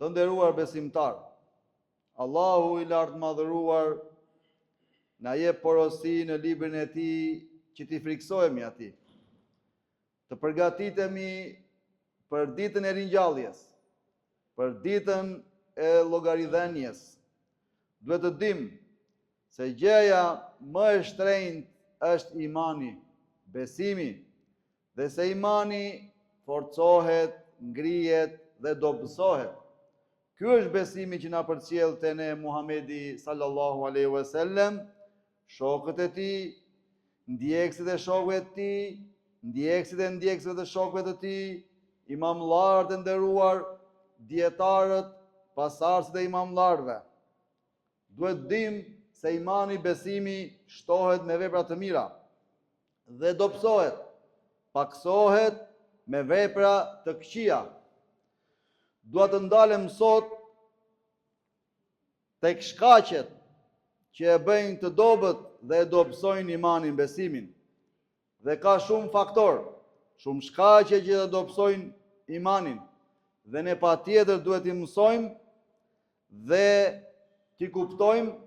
Të nderuar besimtar, Allahu i lartë madhëruar na jep porosi në librin e tij që t'i friksohemi atij. Të përgatitemi për ditën e ringjalljes, për ditën e llogaridhënies. Duhet të dimë se gjëja më e shtrenjtë është imani, besimi, dhe se imani forcohet, ngrihet dhe dobësohet. Ky është besimi që na përcjell te ne Muhamedi sallallahu alaihi wasallam, shokët e tij, ndjekësit e shokëve të tij, ndjekësit e ndjekësve të shokëve të tij, imamllarët e nderuar, dietarët, pasardhësit e imamllarëve. Duhet dim se imani, besimi shtohet me vepra të mira dhe dobësohet, paksohet me vepra të këqija. Dua të ndalem sot tek shkaqet që e bëjnë të dobët dhe e dobësojnë imanin, besimin. Dhe ka shumë faktor, shumë shkaqe që e dobësojnë imanin. Dhe ne patjetër duhet i mësojmë dhe t'i kuptojmë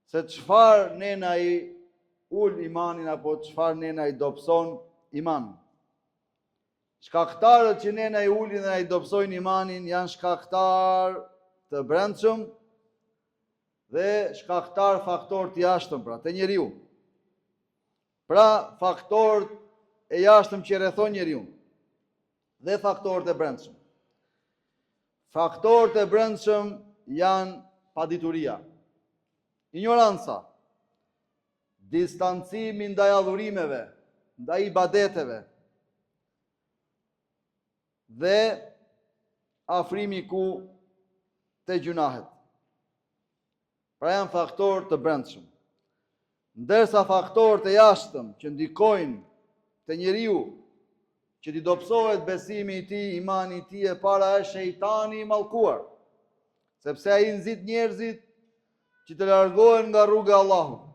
se çfarë ne na i ul imanin apo çfarë ne na i dobëson imanin. Shkaktarët që ne na i ulin dhe na i dobësojnë imanin janë shkaktar të brendshëm dhe shkaktar faktor të jashtëm, pra, të njeriu. Pra, faktorët e jashtëm që rrethojnë njeriu dhe faktorët e brendshëm. Faktorët e brendshëm janë padituria, ignoranca, distancimi ndaj adhurimeve, ndaj ibadeteve, dhe afrimi ku te gjunahet. Pra janë faktorë të brendshëm. Ndërsa faktorët e jashtëm që ndikojnë te njeriu që t'i dobësohet besimi i tij, imani i tij, e para është shejtani i mallkuar, sepse ai nxit njerëzit që të largohen nga rruga e Allahut.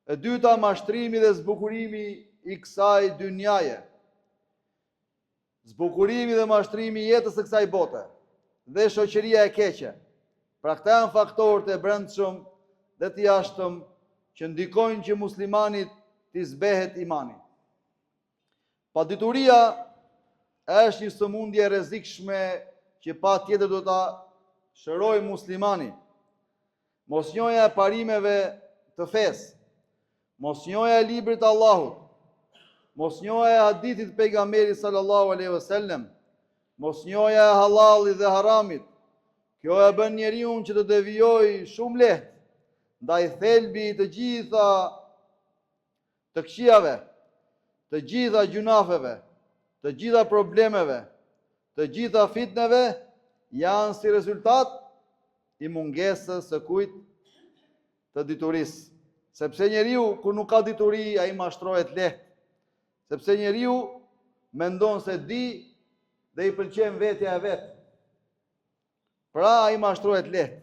E dyta, mashtrimi dhe zbukurimi i kësaj dynjaje. Zbukurimi dhe mashtrimi i jetës së kësaj bote dhe shoqëria e keqe. Pra këta janë faktorët e brendshëm dhe të jashtëm që ndikojnë që muslimanit t'i zbehet imani. Padituria është një sëmundje e rrezikshme që patjetër do ta shërojë muslimani. Mosnjoja e parimeve të fesë, mosnjoja e librit të Allahut, mosnjoja e hadithit pejgamberit sallallahu alaihi wasallam, mosnjoja e halalit dhe haramit. Kjo e bën njeriu që të devijojë shumë lehtë ndaj thelbi të gjitha të këqijave, të gjitha gjunafeve, të gjitha problemeve, të gjitha fitneve janë si rezultat i mungesës së kujt? Të diturisë. Sepse njeriu kur nuk ka dituri, ai mashtrohet lehtë. Sepse njeriu mendon se di dhe i pëlqen vetja e vet. Pra ai mashtrohet lehtë.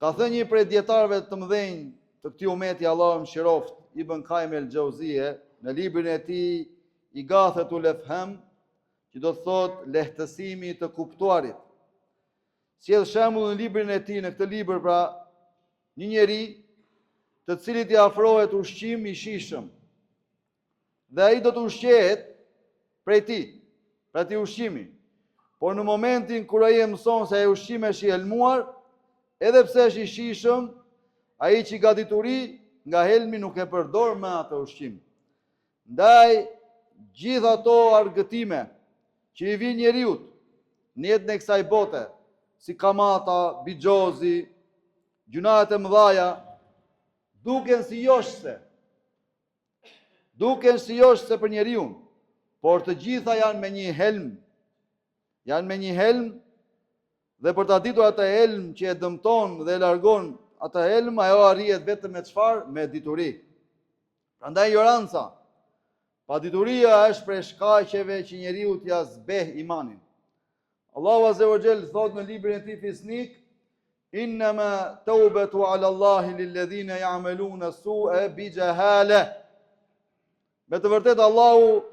Ka thënë një prej dietarëve të mëdhenj të këtij umeti, Allahu mëshiroft, Ibn Qayyim el-Jauziye, në librin e tij Ighathatul Afham, që do të thotë lehtësimi të kuptuarit. Sjell shembull në librin e tij, në këtë libër, pra, një njeri të cilit i afrohet ushqim i shijshëm. Dhe ai do të ushqehet prej tij, pra ti ushqimi. Por në momentin kur ai e mëson se ai ushqim është i helmuar, edhe pse është i shijshëm, ai që ka dituri nga helmi nuk e përdor më atë ushqim. Ndaj gjithë ato argëtime që i vijnë njeriu në jetën e kësaj bote, si kamata, bixhozi, gjunahet e mëdhaja, duken si joshse. Duken si joshse për njeriu, por të gjitha janë me një helm. Janë me një helm, dhe për ta ditur atë helm që e dëmton dhe e largon atë helm, ajo arrihet vetëm me çfarë? Me dituri. Prandaj ignoranca, padituria është prej shkaqeve që njeriu t'ia zbeh imanin. Allahu azza wa jall thot në librin e tij Fisnik: "Innama tawbatu ala Allahi lilladhina ya'maluna su'a bi jahala." Me të vërtetë Allahu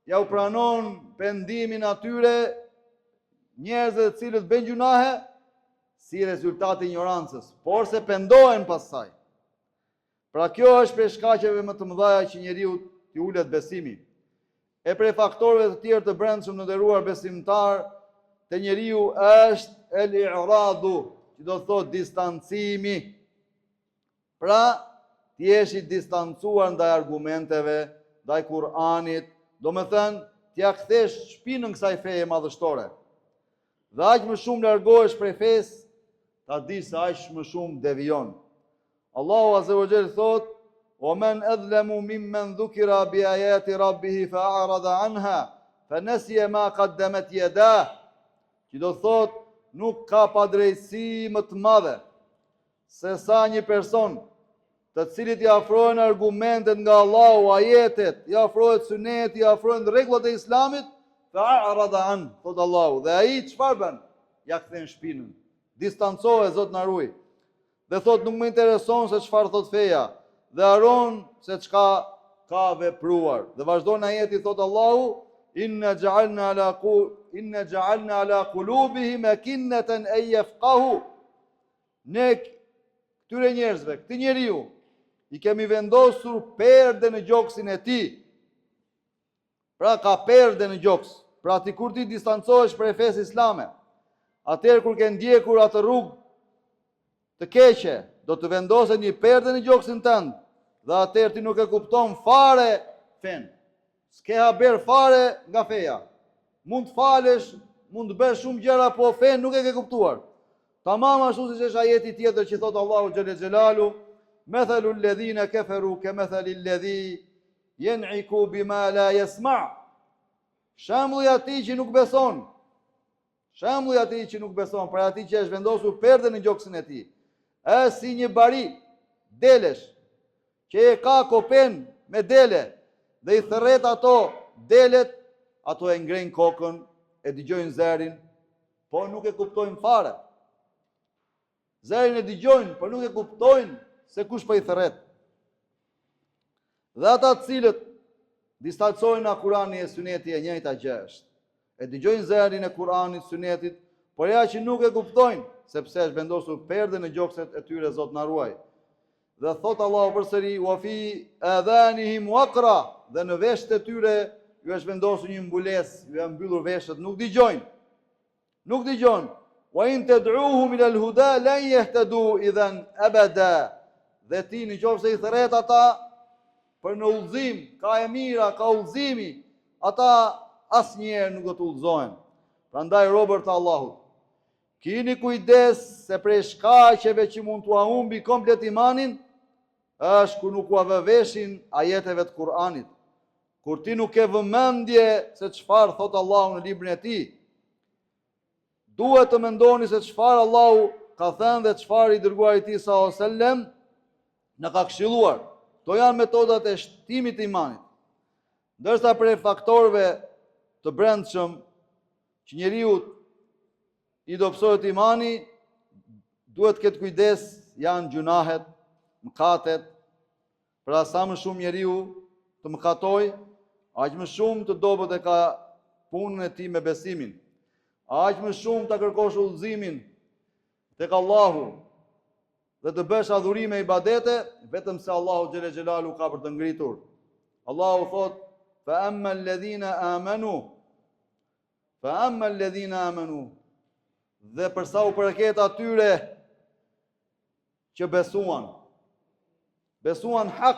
ja u pranon pendimin atyre njerëzve të cilët bëjnë gjunahe si rezultati i ignorancës, por se pendohen pas saj. Pra kjo është prej shkaqeve më të mëdha që njeriu t'i ulet besimi. E prej faktorëve të tjerë të brendshëm në nderuar besimtar te njeriu është el-i'radu, që do të thotë distancimi. Pra, ti jesh i distancuar ndaj argumenteve, ndaj Kur'anit, do me thënë, t'ja kthesh shpinën kësaj feje madhështore. Dhe aq më shumë largohesh prej fesë, ta di se aq më shumë devijon. Allahu Azza wa Jall thot: "Wa man adlamu mimman dhukira bi ayati rabbih fa a'rada anha, fa nasiya ma qaddamat yadah." Që do thot, nuk ka padrejtësi më të madhe se sa një person të cilit i afrohen argumentet nga Allahu, ajetet, i afrohet suneti, i afrohen rregullat e Islamit, fa a'rada an, thot Allahu. Dhe ai çfarë bën? Ja kthen shpinën. Distancohet, Zot na ruaj. Dhe thot, nuk më intereson se çfarë thot feja, dhe haron se çka ka vepruar. Dhe vazhdon ajeti, thot Allahu: Inna ja'alna ala qulubihim akinnatan an yafqahu. Ne këtyre njerëzve, këtij njeriu, i kemi vendosur perde në gjoksin e tij. Pra ka perde në gjoks. Pra ti kur ti distancohesh prej fesë islame, atëherë kur ke ndjekur atë rrugë të keqe, do të vendoset një perde në gjoksin tënd, dhe atëherë ti nuk e kupton fare fen. S'ke haber fare nga feja. Mund të falesh, mund të bësh shumë gjëra, po fen nuk e ke kuptuar. Tamam ashtu siç është ajeti tjetër që thot Allahu xhelle xhelalu: "Mathalu alladhina kafaru kamathali alladhi yan'iku bima la yasma'." Shembulli i atij që nuk beson. Shembulli i atij që nuk beson, për atij që është vendosur perde në gjoksin e tij, është si një bari delesh që e ka kopen me dele dhe i thërret ato delet, ato e ngrejnë kokën, e dëgjojnë zërin, po nuk e kuptojnë fare. Zërin e dëgjojnë, por nuk e kuptojnë se kush po i thërret. Dhe ata të cilët distancojnë nga Kurani e Suneti, e njëjta gjë është. E dëgjojnë zërin e Kuranit, Sunetit, por ja që nuk e kuptojnë, sepse është vendosur perde në gjokset e tyre, Zot na ruaj. Dhe thot Allahu përsëri: "Wa fi adhanihim waqra", dhe në veshët e tyre ju është vendosur një mbulesë, ju janë mbyllur veshët, nuk dëgjojnë. Nuk dëgjojnë. "Wa in tad'uhum ila al-huda lan yahtadu idhan abada." Dhe ti nëse i thret ata për në udhëzim, ka e mira, ka udhëzimi, ata asnjëherë nuk do të udhëzohen. Prandaj robërt të Allahut, kini kujdes se prej shkaqeve që mund t'ua humbi komplet imanin, është kur nuk ua vë veshin ajeteve të Kur'anit. Kur ti nuk ke vëmendje se çfarë thot Allahu në librin e tij. Duhet të mendoni se çfarë Allahu ka thënë dhe çfarë i dërguari i tij sallallahu alajhi wasallam na ka këshilluar. Kto janë metodat e shtimit të imanit. Ndërsa prej faktorëve të brendshëm që njeriu i dobësohet imani, duhet këtë kujdes, janë gjunahet, mëkatet. Pra sa më shumë njeriu të mëkatoj, aq më shumë të dobët e ka punën e tij me besimin. Aq më shumë të kërkosh udhëzimin tek Allahu dhe të bësh adhurime ibadete, vetëm se Allahu xhele xhelalu ka për të ngritur. Allahu thot: "Fa amma alladhina amanu", dhe përsa u përket atyre që besuan hak,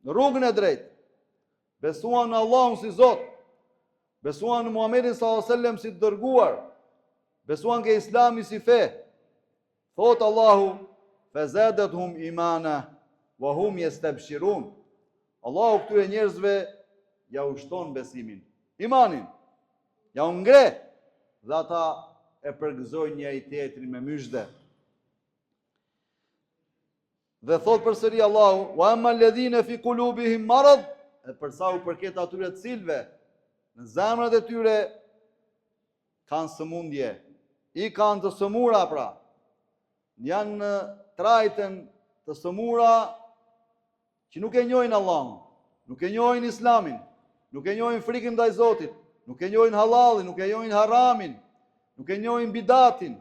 në rrugën e drejtë, besuan në Allahun si Zot, besuan në Muhamedit sallallahu alaihi wasallam si të dërguar, besuan ke Islami si fe. Thot Allahu: "Fazadathum imana wa hum yastabshirun." Allahu këtyre njerëzve ja ushton besimin, imanin, ja u ngre, dhe ata e përgëzojnë njëri tjetrin me myshde. Dhe thot përsëri Allahu: "Wa amma alladhina fi qulubihim marad", e përsa u përket atyre të cilëve në zemrat e tyre kanë sëmundje, i kanë të sëmura, pra janë në trajten të sëmura që nuk e njohin Allahun, nuk e njohin Islamin, nuk e njohin frikën ndaj Zotit, nuk e njohin halalin, nuk e njohin haramin, nuk e njohin bidatin,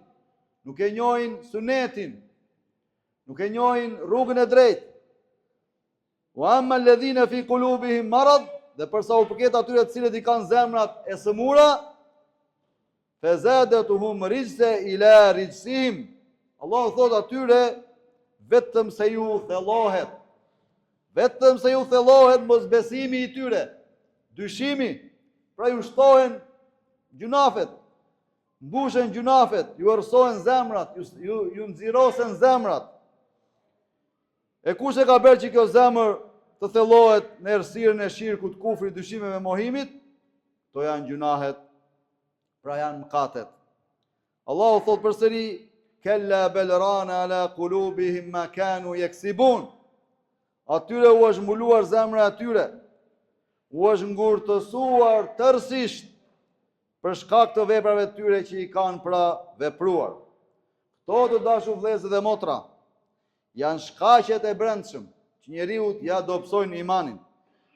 nuk e njohin sunetin, nuk e njohin rrugën e drejtë. Wa amma alladhina fi qulubihim marad, dhe përsa u përket atyre të cilët i kanë zemrat e sëmura, fazadatuhum rijsa ila rijsihim. Allahu thot atyre vetëm se ju thellohet. Vetëm se ju thellohet mosbesimi i tyre, dyshimi, pra ju shtohen gjunafet, mbushen gjunafet, ju ersohen zemrat, ju nxirosen zemrat. E kush e ka bërë që kjo zemër të thellohet në errësirën e shirkut, kufrit, dyshimeve, mohimit? To janë gjunahet, pra janë mëkatet. Allahu thot përsëri: "Kalla bal rana ala qulubihim ma kanu yaksibun." Atyre u është mbuluar zemra atyre, u është ngurtësuar tërësisht për shkak të veprave të tyre që i kanë pra vepruar. Këto të dashur vëllezër dhe motra, janë shkaqet e brendshëm që njeriu ja dobësojnë imanin.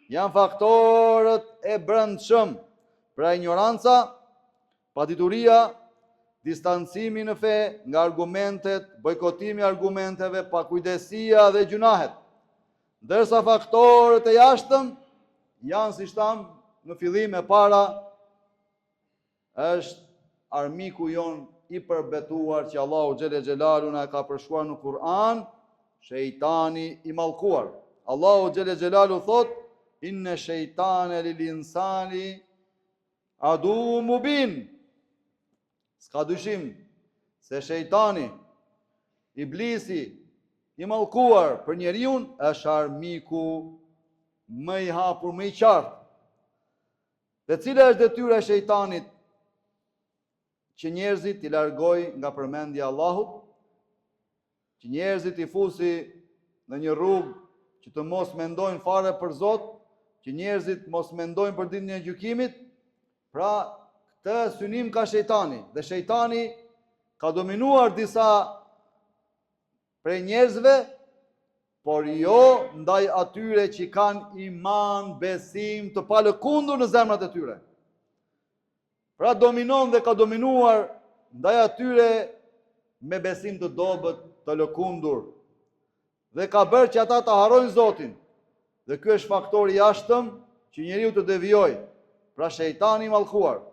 Janë faktorët e brendshëm, pra ignoranca, padituria, distancimi në fe nga argumentet, bojkotimi i argumenteve, pakujdesia dhe gjunahet. Ndërsa faktorët e jashtëm janë, si tham në fillim e para, është armiku jon i përbetuar që Allahu xhele xhelalu na ka përshkruar në Kur'an, shejtani i mallkuar. Allahu xhele xhelalu thot: "Inna shejtane lil insani adu mubin." S'ka dyshim se shejtani, iblisi i mallkuar për njeriu është armiku më i hapur, më i qartë. Dhe cila është detyra e shejtanit? Që njerëzit i largoj nga përmendja e Allahut, që njerëzit i fusi në një rrugë që të mos mendojnë fare për Zot, që njerëzit mos mendojnë për ditën e gjykimit. Pra, këtë synim ka shejtani, dhe shejtani ka dominuar disa prej njerëzve, por jo ndaj atyre që kanë iman, besim të palëkundur në zemrat e tyre. Pra dominon dhe ka dominuar ndaj atyre me besim të dobët, të lëkundur, dhe ka bërë që ata të harrojnë Zotin. Dhe ky është faktori i jashtëm që njeriu të devijoj, pra shejtani i mallkuar.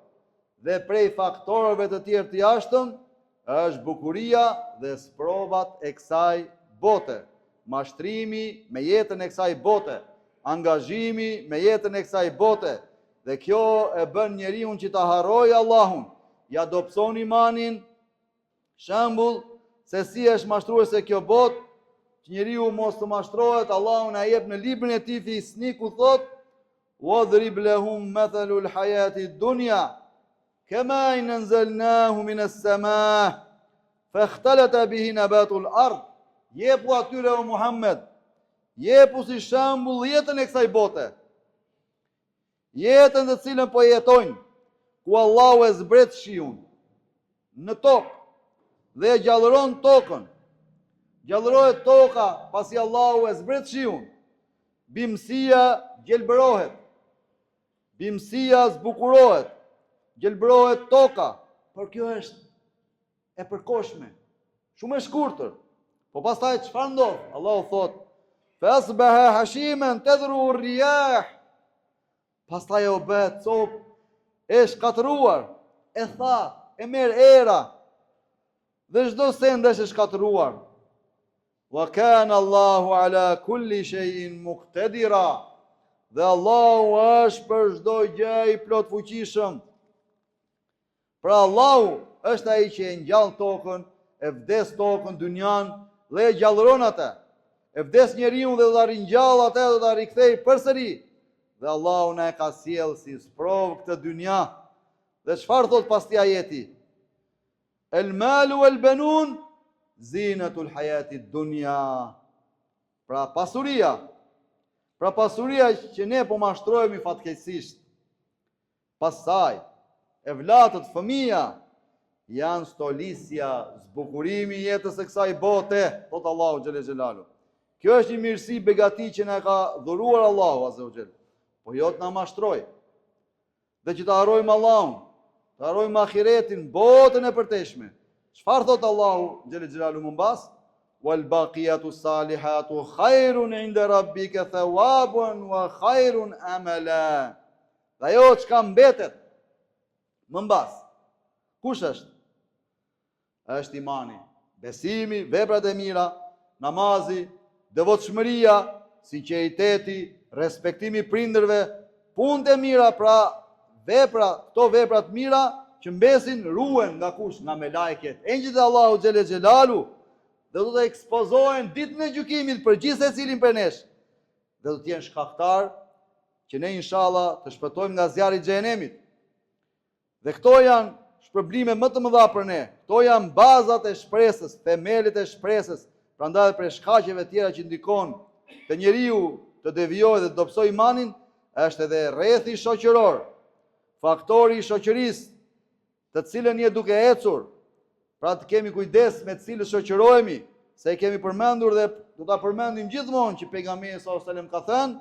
Dhe prej faktorëve të tjerë të jashtëm është bukuria dhe sprovat e kësaj bote, mashtrimi me jetën e kësaj bote, angazhimi me jetën e kësaj bote. Dhe kjo e bën njeriu që ta harrojë Allahun, ja dobëson imanin. Shembull se si është mashtruese kjo botë, që njeriu mos të mashtrohet, Allahu na jep në librin e tij Fisni ku thot: "Wadrib lahum mathalul hayati dunya kama in anzalnahu min as-samaa fakhtalata bihi nabatul ard." Jepu atyre o Muhammed, jepu si shembull jetën e kësaj bote, jetën të cilën po jetojnë, ku Allahu e zbret shiun në tokë dhe e gjallëron tokën. Gjallërohet toka pasi Allahu e zbret shiun. Bimësia gjelbërohet, bimësia zbukurohet, gjelbërohet toka, por kjo është e përkohshme, shumë e shkurtër. Po pastaj çfarë ndodh? Allahu thot: "Fasbaha hashiman tadhru ar-riyah." Pastaj u bë copë e shkatëruar, e tha, e merr era, dhe çdo send është e shkatëruar. Wa kana Allahu ala kulli shay'in muqtadira. Dhe Allahu është për çdo gjë i plot fuqishëm. Pra Allahu është ai që e ngjall tokën, e vdes tokën, dynjan, dhe e gjallëron atë. E vdes njeriu dhe do ta ringjall atë, do ta rikthej përsëri. Dhe Allahu na e ka sjell si sprovë këtë dynja. Dhe çfarë thot pas këtij ajeti? El malu wal banun zinatul hayati dunya. Pra pasuria. Pra pasuria që ne po mashtrohemi fatkeqësisht. Pastaj evlatët, fëmia janë stolisja, zbukurimi i jetës së kësaj bote, thot Allahu xhele xhelalu. Kjo është një mirësi, begati që na ka dhuruar Allahu azza wa xhel. Po jo të na mashtroj. Dhe që të harrojmë Allahun, të të harrojmë ahiretin, botën e përteshme. Çfarë thot Allahu xhel xhelalu më mbas? Wal baqiyatu salihatu khairun inda rabbika thawaban wa khairun amala. Dhe ajo çka mbetet më mbas, kush është? Është imani, besimi, veprat e mira, namazi, devotshmëria, sinqeriteti, respektimi prindërve, punët e mira, pra këto veprat mira që mbesin ruhen nga kush? Nga melajket. Engjëjt e Allahu xhele xhelalu dhe do të ekspozohen ditën e gjykimit për gjithë secilin për nesh. Dhe do të jenë shkaktar që ne inshallah të shpëtojmë nga zjarri i xhenemit. Dhe këto janë shpërblime më të mëdha për ne. Këto janë bazat e shpresës, themelit e shpresës. Prandaj për shkaqeve tjera që ndikon të njeriu të devijojë dhe të dobësojë imanin, është edhe rrethi shoqëror, faktori i shoqërisë, të cilën je duke ecur. Pra të kemi kujdes me të cilët shoqërohemi, se e kemi përmendur dhe do ta përmendim gjithmonë që pejgamberi sallallahu alajhi wasallam ka thënë: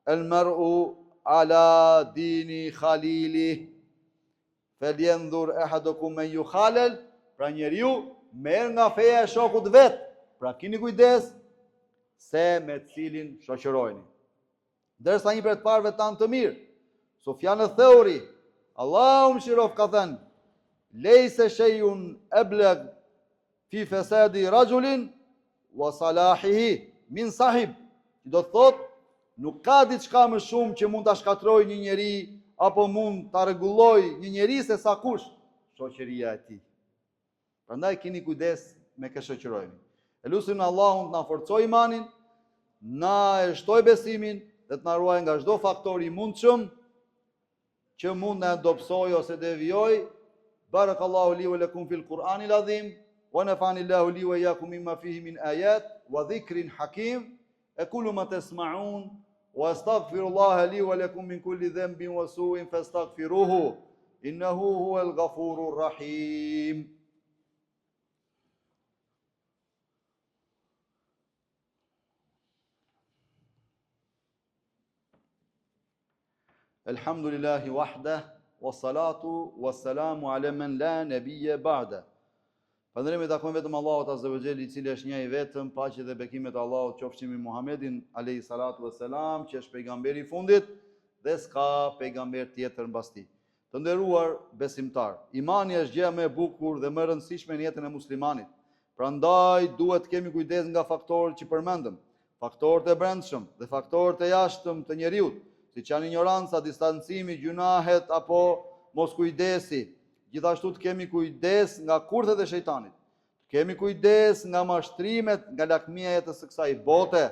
"El mar'u ala dini khalili, falyanzur ahadukum man yukhalal." Pra njeriu merr nga feja e shokut vet. Pra keni kujdes se me cilin shoqërojeni. Derisa një prej të parëve tanë të mirë, Sufjan al-Thauri, Allahu mëshirof, ka thënë: "Lejse shay'un ablag fi fasadi rajulin wa salahihi min sahib." Do të thotë, nuk ka diçka më shumë që mund ta shkatërrojë një njeri apo mund ta rregullojë një njeri se sa kush? Shoqëria e tij. Prandaj keni kujdes me kë shoqërojeni. Elusim Allahun të na forcojë imanin, na e shtoj besimin dhe të na ruaj nga çdo faktor i mundshëm që mund na dobësoj ose devijoj. Barakallahu li wa lakum fil Qur'anil azim wa nafa'ani Allahu li wa iyyakum mimma fihi min ayat wa dhikrin hakim. Aqulu ma tasma'un wa astaghfirullaha li wa lakum min kulli dhanbin wa su'in fastaghfiruhu innahu huwal ghafurur rahim. Elhamdulillahi wahdah, wassalatu wassalamu ala man la nabiyya ba'da. Falënderimi takojmë vetëm Allahut azza wa jall, i cili është një i vetëm, paqja dhe bekimet e Allahut qofshin mbi Muhamedin alayhi salatu wassalam, që është pejgamberi i fundit dhe s'ka pejgamber tjetër mbas tij. Të nderuar besimtar, imani është gjëja më e bukur dhe më e rëndësishme në jetën e muslimanit. Prandaj duhet të kemi kujdes nga faktorët që përmendëm, faktorët e brendshëm dhe faktorët e jashtëm të njeriu, siç janë ignoranca, distancimi, gjunahet apo moskujdesi. Gjithashtu të kemi kujdes nga kurthet e shejtanit. Të kemi kujdes nga mashtrimet, nga lakmia e jetës së kësaj bote.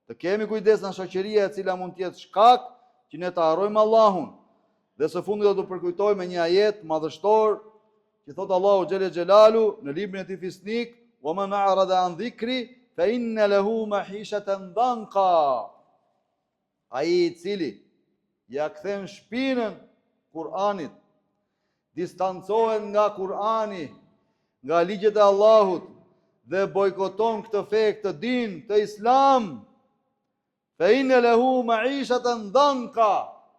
Të kemi kujdes nga shoqëria e cila mund të jetë shkak që ne të harrojmë Allahun. Dhe së fundi do të përkujtoj me një ajet madhështor që thot Allahu xhele xhelalu në librin e tij Fisnik: "Wa man a'rada an dhikri fa inna lahu ma'ishatan dhanqa." Ai i cili ja kthen shpinën Kur'anit, distancohen nga Kur'ani, nga ligjet e Allahut dhe bojkoton këtë fe, këtë din, këtë Islam, fa inna lahu ma'ishatan dhanqa.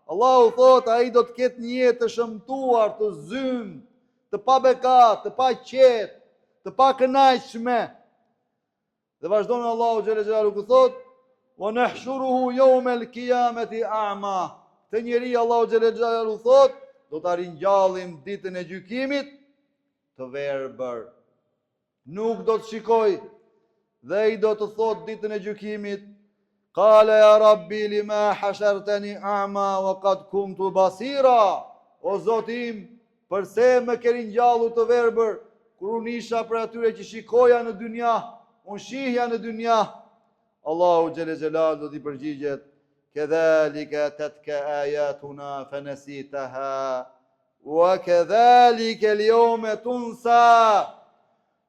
Allahu thot, ai do të ketë një jetë të shëmtuar, të zymë, të pa bekat, të pa qetë, të pa kënaqshme. Dhe vazhdon Allahu xhele xhelalu ku thot: "Wa nahshuruhu yawm al-qiyamati a'ma." Të njeri Allahu xhele xhelalu thot, do ta ringjallim ditën e gjykimit të verbër. Nuk do të shikoj dhe ai do të thot ditën e gjykimit: "Qala ya Rabbi lima hashartani a'ma wa qad kuntu basira." O Zoti im, pse më ke ringjallur të verbër kur unë isha për atyre që shikoja në dynja, unë shihja në dynja. Allahu xhele xhelal do t'i përgjigjet: "Kedhalika tatka ayatuna fanasitaha wa kedhalika al-yawma tunsa."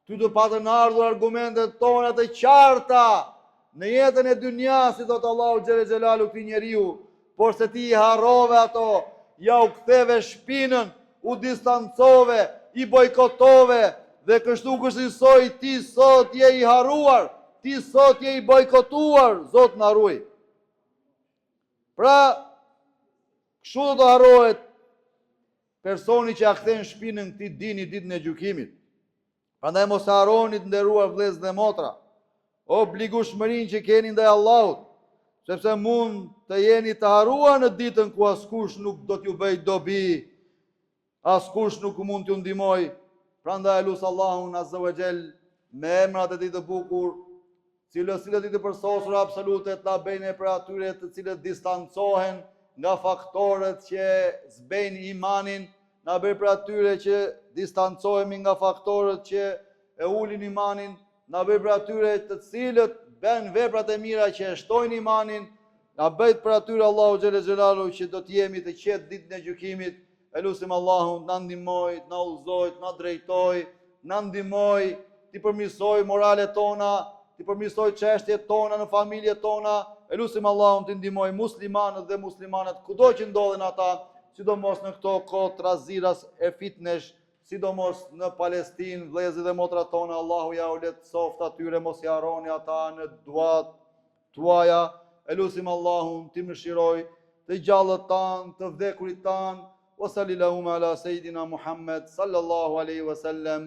Ty do patën ardhur argumentet tona të qarta në jetën e dynja, si thot Allahu xhele xhelalu këtij njeriu, por se ti i harrove ato, ja u ktheve shpinën, u distancove, i bojkotove, dhe kështu kësaj ti sot je i harruar, ti sot je i bojkotuar, Zot na ruaj. Pra, kështu do të harrohet personi që a kthen shpinën këtij dini ditën e gjykimit. Prandaj mos harroni të nderuar vëllezër dhe motra, obligueshmërinë që keni ndaj Allahut, sepse mund të jeni të harruar në ditën ku askush nuk do t'ju bëj dobi, askush nuk mund t'ju ndihmoj. Prandaj lut Allahun azza wa jall me emrat e tij të bukur, cilësitë e tij të përsosura absolute, të na bëjnë për atyre të cilët distancohen nga faktorët që zbejnë imanin, na bëj për atyre që distancohemi nga faktorët që e ulin imanin, na bëj për atyre të cilët bën veprat e mira që e shtojnë imanin, na bëj për atyre Allahu xhelle xhelalu që do të jemi të qetë ditën e gjykimit. Elusim Allahun na ndihmoj, na udhëzoj, na drejtoj, na ndihmoj, t'i përmirësoj moralet tona, t'i përmirësoj çështjet tona në familjet tona. Elusim Allahun t'i ndihmoj muslimanët dhe muslimanat kudo që ndodhen ata, sidomos në këto kohë traziras e fitnesh, sidomos në Palestinë, vëllezër dhe motra tona. Allahu ja u let soft atyre, mos i harroni ata në duat tuaja. Elusim Allahun t'i mëshiroj të gjallët tanë, të vdekurit tanë. Wa sallallahu ala sayidina Muhammad sallallahu alaihi wasallam.